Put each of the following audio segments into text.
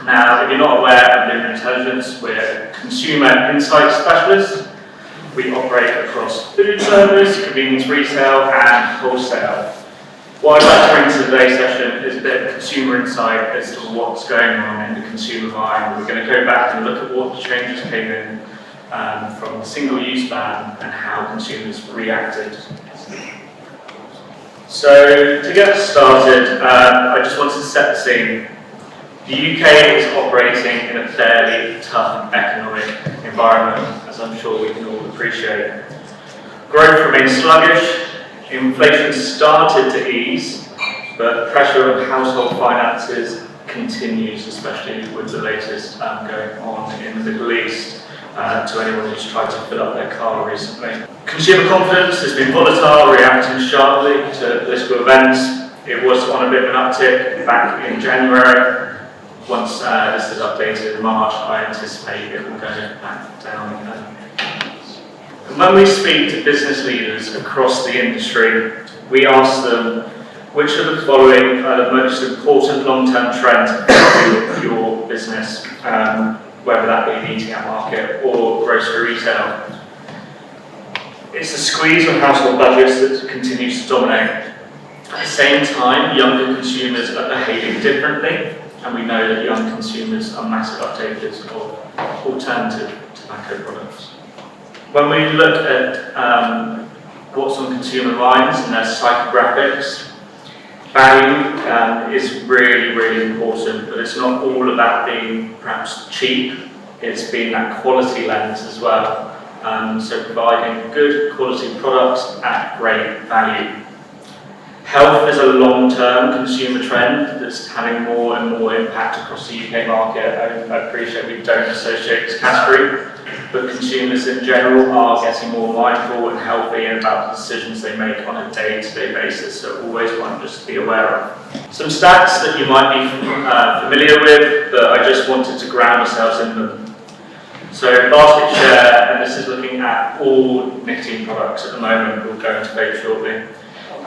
Now, if you're not aware of Lumina Intelligence, we're consumer insight specialists. We operate across food service, convenience retail, and wholesale. What I'd like to bring to today's session is a bit of consumer insight as to what's going on in the consumer mind. We're going to go back and look at what the changes came in from the single-use ban and how consumers reacted. So, to get us started, I just wanted to set the scene. The UK is operating in a fairly tough economic environment, as I'm sure we can all appreciate. Growth remains sluggish, inflation started to ease, but pressure on household finances continues, especially with the latest going on in the Middle East, to anyone who's tried to fill up their car recently. Consumer confidence has been volatile, reacting sharply to political events. It was on a bit of an uptick back in January. Once this is updated in March, I anticipate it will go back down again. And when we speak to business leaders across the industry, we ask them which of the following are the most important long-term trends for your business, whether that be the eating out market or grocery retail. It's the squeeze on household budgets that continues to dominate. At the same time, younger consumers are behaving differently, and we know that young consumers are massive uptakers of alternative tobacco products. When we look at what's on consumer minds and their psychographics, value is really, really important, but it's not all about being perhaps cheap, it's being that quality lens as well. So providing good quality products at great value. Health is a long-term consumer trend that's having more and more impact across the UK market. I appreciate we don't associate this category, but consumers in general are getting more mindful and healthy about the decisions they make on a day-to-day basis, so always one just to be aware of. Some stats that you might be familiar with, but I just wanted to ground ourselves in them. So basket share, and this is looking at all nicotine products at the moment, we'll go into vape shortly.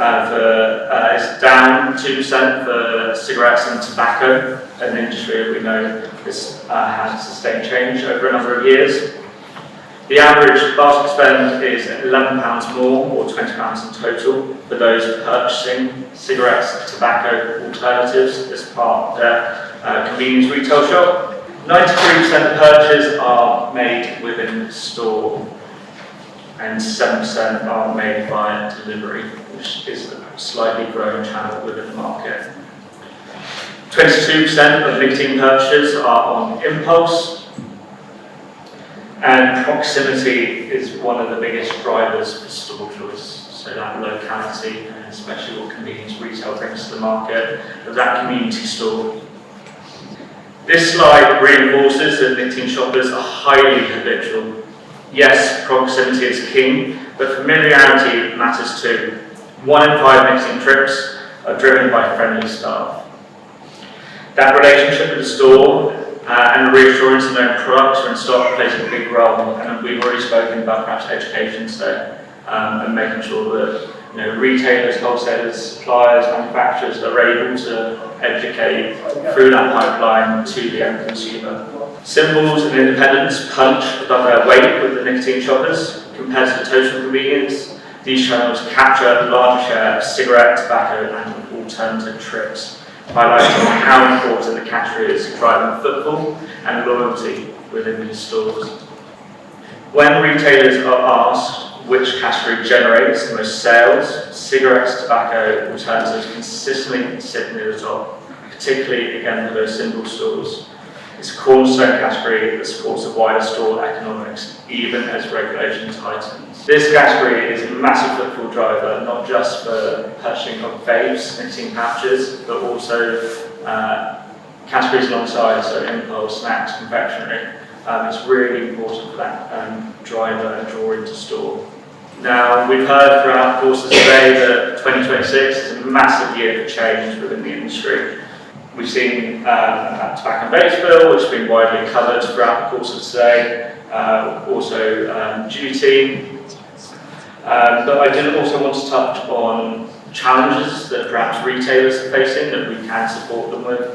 It's down 2% for cigarettes and tobacco, an industry we know has had sustained change over a number of years. The average basket spend is £11 more, or £20 in total, for those purchasing cigarettes, tobacco alternatives as part of their convenience retail shop. 93% of purchases are made within the store, and 7% are made via delivery, which is a slightly growing channel within the market. 22% of nicotine purchases are on impulse, and proximity is one of the biggest drivers for store choice. So that locality, and especially what convenience retail brings to the market, of that community store. This slide reinforces that nicotine shoppers are highly habitual. Yes, proximity is king, but familiarity matters too. 1 in 5 nicotine trips are driven by friendly staff. That relationship with the store and the reassurance that their products are in stock plays a big role, and we've already spoken about perhaps education today, and making sure that retailers, wholesalers, suppliers, manufacturers are able to educate through that pipeline to the end consumer. Symbols and independence punch above their weight with the nicotine shoppers. Compared to the total convenience, these channels capture a larger share of cigarette, tobacco and alternative trips, highlighting how important the category is to driving footfall and loyalty within these stores. When retailers are asked which category generates the most sales, cigarettes, tobacco, alternatives consistently sit near the top, particularly again for those symbol stores. It's a cornerstone category that supports the wider store economics, even as regulation tightens. This category is a massive footfall driver, not just for purchasing of vapes, nicotine pouches, but also categories alongside, so impulse, snacks, confectionery. It's really important for that driver and draw into store. Now, we've heard throughout the course of today that 2026 is a massive year for change within the industry. We've seen that tobacco and vape bill, which has been widely covered throughout the course of today, also duty. But I did also want to touch on challenges that perhaps retailers are facing that we can support them with.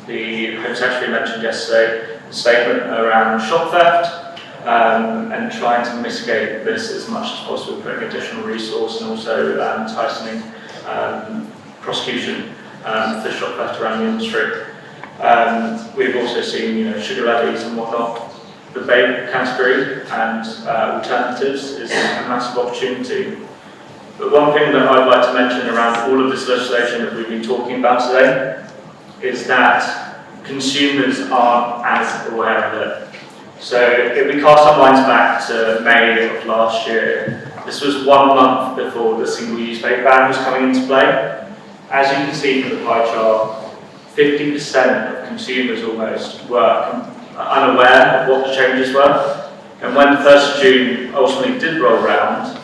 The Home Secretary mentioned yesterday a statement around shop theft and trying to mitigate this as much as possible, putting additional resource and also tightening prosecution for shop theft around the industry. We've also seen, sugar levies and whatnot. The vape category and alternatives is a massive opportunity. But one thing that I'd like to mention around all of this legislation that we've been talking about today is that consumers aren't as aware of it. So if we cast our minds back to May of last year, this was 1 month before the single-use vape ban was coming into play. As you can see from the pie chart, 50% of consumers almost were unaware of what the changes were. And when the 1st of June ultimately did roll around,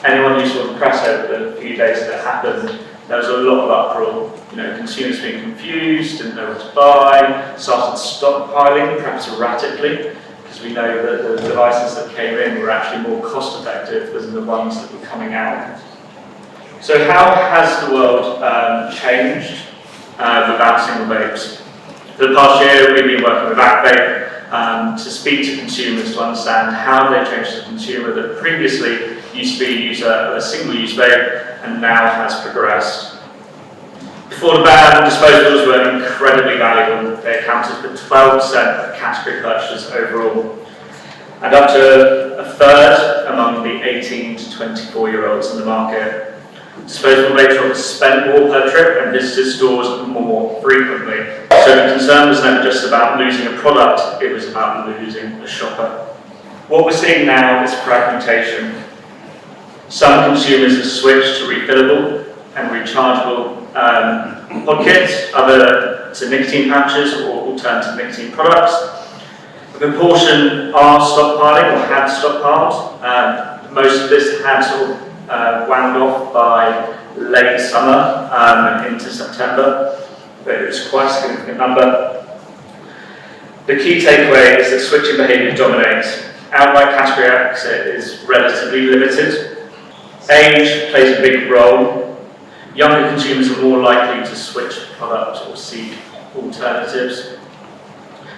anyone who saw the press over the few days that it happened, there was a lot of uproar. Consumers being confused, didn't know what to buy, started stockpiling, perhaps erratically, because we know that the devices that came in were actually more cost effective than the ones that were coming out. So how has the world changed without single vapes? For the past year, we've been working with Aquavape to speak to consumers to understand how they changed the consumer that previously used to be a user of a single-use vape and now has progressed. Before the ban, disposables were incredibly valuable. They accounted for 12% of category purchases overall, and up to a third among the 18 to 24-year-olds in the market. Disposable vape shoppers spent more per trip and visited stores more frequently. So the concern was never just about losing a product, it was about losing a shopper. What we're seeing now is fragmentation. Some consumers have switched to refillable and rechargeable pod kits, other to nicotine pouches or alternative nicotine products. A proportion are stockpiling or had stockpiled. Most of this had sort of wound off by late summer into September, but it was quite a significant number. The key takeaway is that switching behaviour dominates. Outright category exit is relatively limited. Age plays a big role. Younger consumers are more likely to switch products or seek alternatives,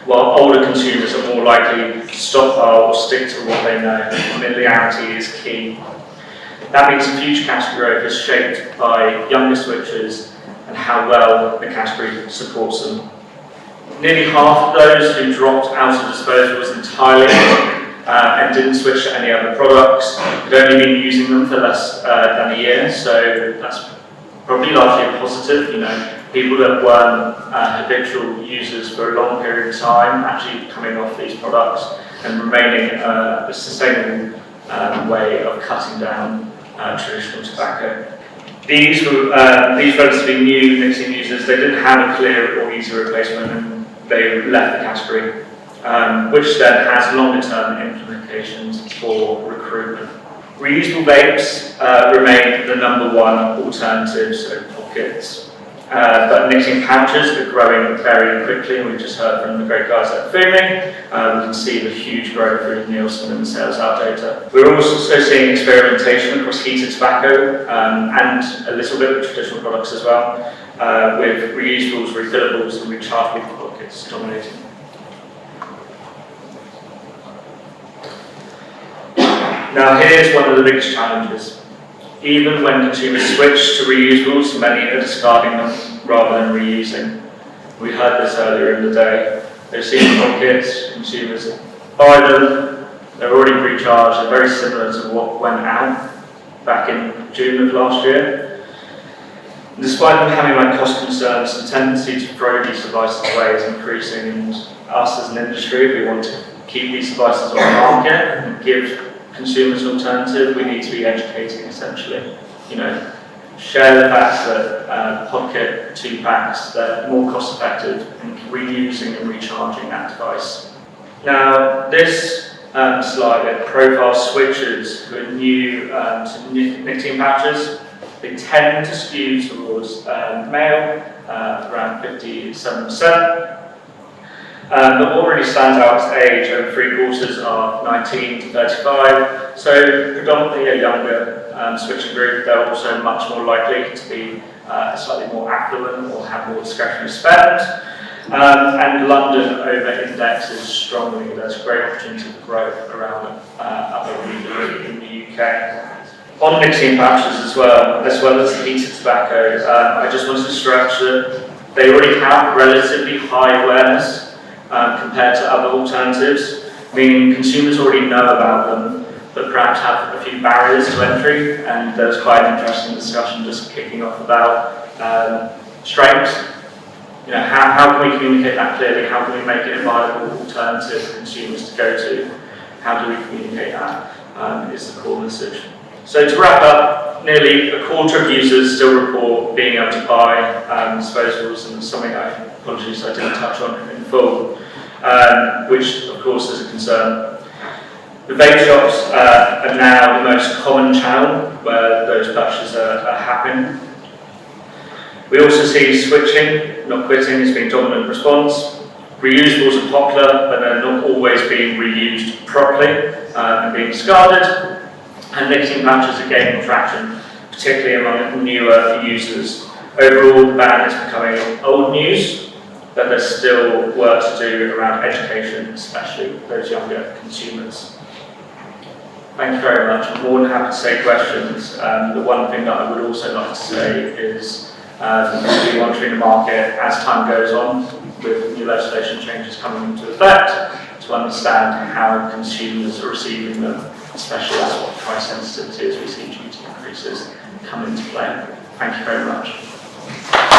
while older consumers are more likely to stockpile or stick to what they know. Familiarity is key. That means future category growth is shaped by younger switchers and how well the category supports them. Nearly half of those who dropped out of disposables entirely and didn't switch to any other products had only been using them for less than a year, so that's probably largely a positive. People that weren't habitual users for a long period of time actually coming off these products and remaining a sustainable way of cutting down traditional tobacco. These relatively new nicotine users, they didn't have a clear or easy replacement and they left the category, which then has longer term implications for recruitment. Reusable vapes remain the #1 alternative, so pockets. But nicotine pouches are growing very quickly, and we've just heard from the great guys at Vape. We can see the huge growth through Nielsen and the sales out data. We're also seeing experimentation across heated tobacco and a little bit with traditional products as well, with reusables, refillables, and rechargeable pockets dominating. Now here's one of the biggest challenges. Even when consumers switch to reusables, many are discarding them rather than reusing. We heard this earlier in the day. They've seen the pockets, consumers buy them, they're already recharged, they're very similar to what went out back in June of last year. And despite them having cost concerns, the tendency to throw these devices away is increasing, and us as an industry, if we want to keep these devices on the market and give consumers an alternative, we need to be educating essentially. Share the fact that pod kit 2-packs, they're more cost effective in reusing and recharging that device. Now this slide, it profiles switchers who are new to nicotine pouches. They tend to skew towards male, around 57%. But what really stands out is age, over 3/4 are 19 to 35, so predominantly a younger switching group. They're also much more likely to be slightly more affluent or have more discretionary spend. And London over-indexes strongly. There's great opportunity for growth around other regions in the UK. On nicotine pouches as well as heated tobacco, I just wanted to stress that they already have relatively high awareness compared to other alternatives, meaning consumers already know about them, but perhaps have a few barriers to entry. And there was quite an interesting discussion just kicking off about strengths. You know, how can we communicate that clearly? How can we make it a viable alternative for consumers to go to? How do we communicate that? Is the core message. So to wrap up, nearly a quarter of users still report being able to buy disposables, and something apologies I didn't touch on in full, which of course is a concern. The vape shops are now the most common channel where those purchases are happening. We also see switching, not quitting, as being dominant response. Reusables are popular, but they're not always being reused properly and being discarded. And nicotine pouches are gaining traction, particularly among newer users. Overall, the ban is becoming old news, but there's still work to do around education, especially those younger consumers. Thank you very much. I'm more than happy to take questions. The one thing that I would also like to say is be monitoring the market as time goes on, with new legislation changes coming into effect, to understand how consumers are receiving them, especially as what price sensitivity as we see duty increases come into play. Thank you very much.